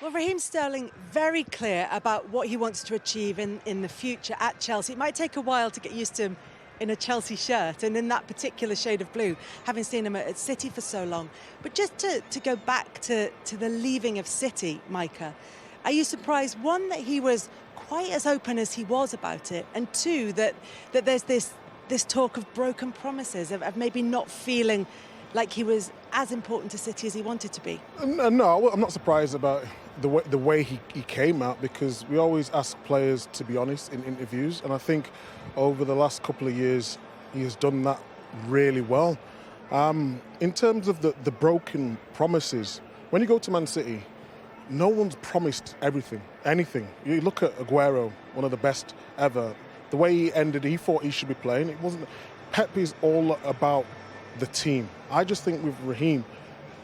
Well, Raheem Sterling, very clear about what he wants to achieve in the future at Chelsea. It might take a while to get used to him in a Chelsea shirt and in that particular shade of blue, having seen him at City for so long. But just to go back to the leaving of City, Micah, are you surprised, one, that he was quite as open as he was about it, and two, that there's this talk of broken promises, of maybe not feeling like he was as important to City as he wanted to be? No, I'm not surprised about the way he came out, because we always ask players to be honest in interviews, and I think over the last couple of years he has done that really well. In terms of the broken promises, when you go to Man City, no one's promised anything. You look at Aguero, one of the best ever. The way he ended, he thought he should be playing. It wasn't. Pep is all about the team. I just think with Raheem,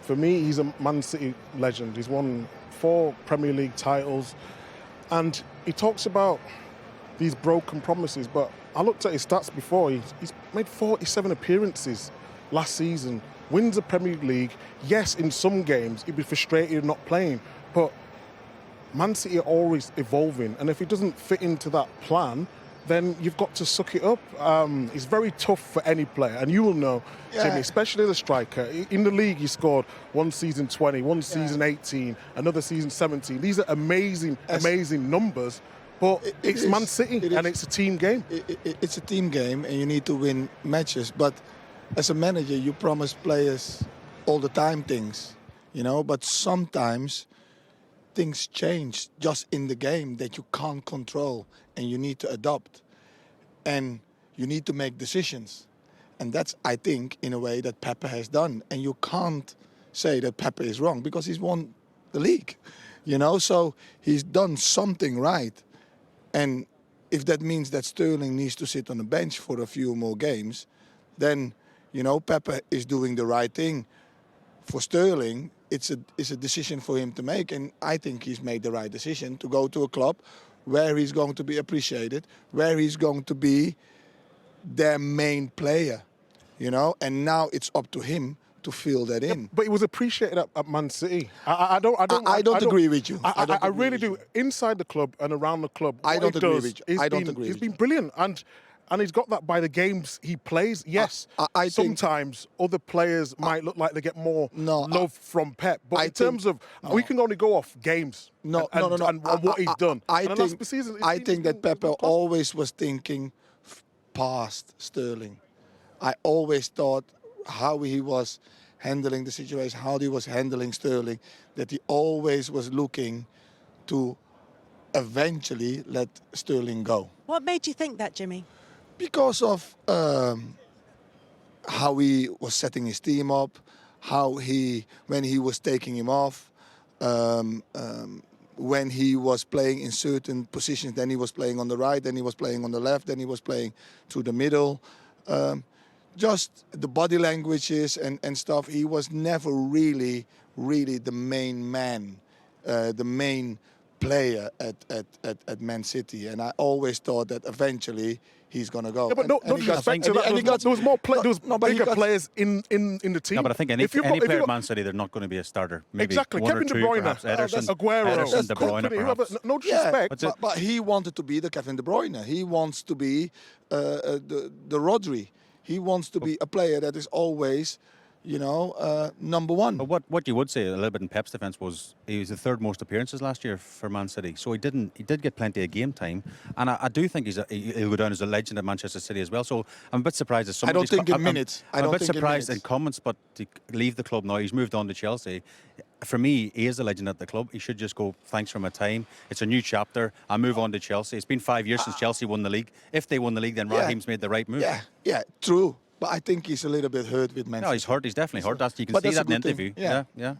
for me, he's a Man City legend. He's won 4 Premier League titles, and he talks about these broken promises, but I looked at his stats before. He's made 47 appearances last season, wins the Premier League. Yes, in some games he'd be frustrated not playing, but Man City are always evolving, and if he doesn't fit into that plan, then you've got to suck it up. It's very tough for any player, and you will know, Jimmy, especially the striker. In the league, he scored one season 20, one season 18, another season 17. These are amazing numbers, but it's Man City, and it's a team game. It's a team game, and you need to win matches. But as a manager, you promise players all the time things, but sometimes things change just in the game that you can't control, and you need to adopt, and you need to make decisions. And that's, I think, in a way that Pepe has done. And you can't say that Pepe is wrong, because he's won the league, so he's done something right. And if that means that Sterling needs to sit on the bench for a few more games, then Pepe is doing the right thing. For Sterling, it's a decision for him to make, and I think he's made the right decision to go to a club where he's going to be appreciated, where he's going to be their main player, and now it's up to him to fill that in. But he was appreciated at Man City. I don't agree with you. I really do. Inside the club and around the club, I don't agree with you. He's been brilliant, and he's got that by the games he plays. Yes, I sometimes other players might look like they get more love from Pep, but in terms of we can only go off games. And what he's done. I think that Pep always was thinking past Sterling. I always thought how he was handling the situation, how he was handling Sterling, that he always was looking to eventually let Sterling go. What made you think that, Jimmy? Because of how he was setting his team up, when he was taking him off, when he was playing in certain positions, then he was playing on the right, then he was playing on the left, then he was playing through the middle. Just the body languages and stuff. He was never really the main man, the main player at Man City, and I always thought that eventually he's going to go. Yeah, but no disrespect to that. There was more bigger players in the team. No, but I think any player at Man City, they're not going to be a starter. Maybe exactly. one Kevin or De two, Bruyne, perhaps Ederson, Aguero, De Bruyne, perhaps. No disrespect. But he wanted to be the Kevin De Bruyne. He wants to be the Rodri. He wants to be a player that is always, number one. But what you would say a little bit in Pep's defence was he was the 3rd most appearances last year for Man City, so he did get plenty of game time, and I do think he'll go down as a legend at Manchester City as well. So I'm a bit surprised at some. I don't think in minutes. I'm a bit surprised in comments, but to leave the club now, he's moved on to Chelsea. For me, he is a legend at the club. He should just go, thanks for my time. It's a new chapter. I move on to Chelsea. It's been 5 years since Chelsea won the league. If they won the league, then Raheem's made the right move. Yeah, true. But I think he's a little bit hurt with Man City. No, he's hurt. He's definitely hurt. You can see that in the interview. Yeah. Yeah.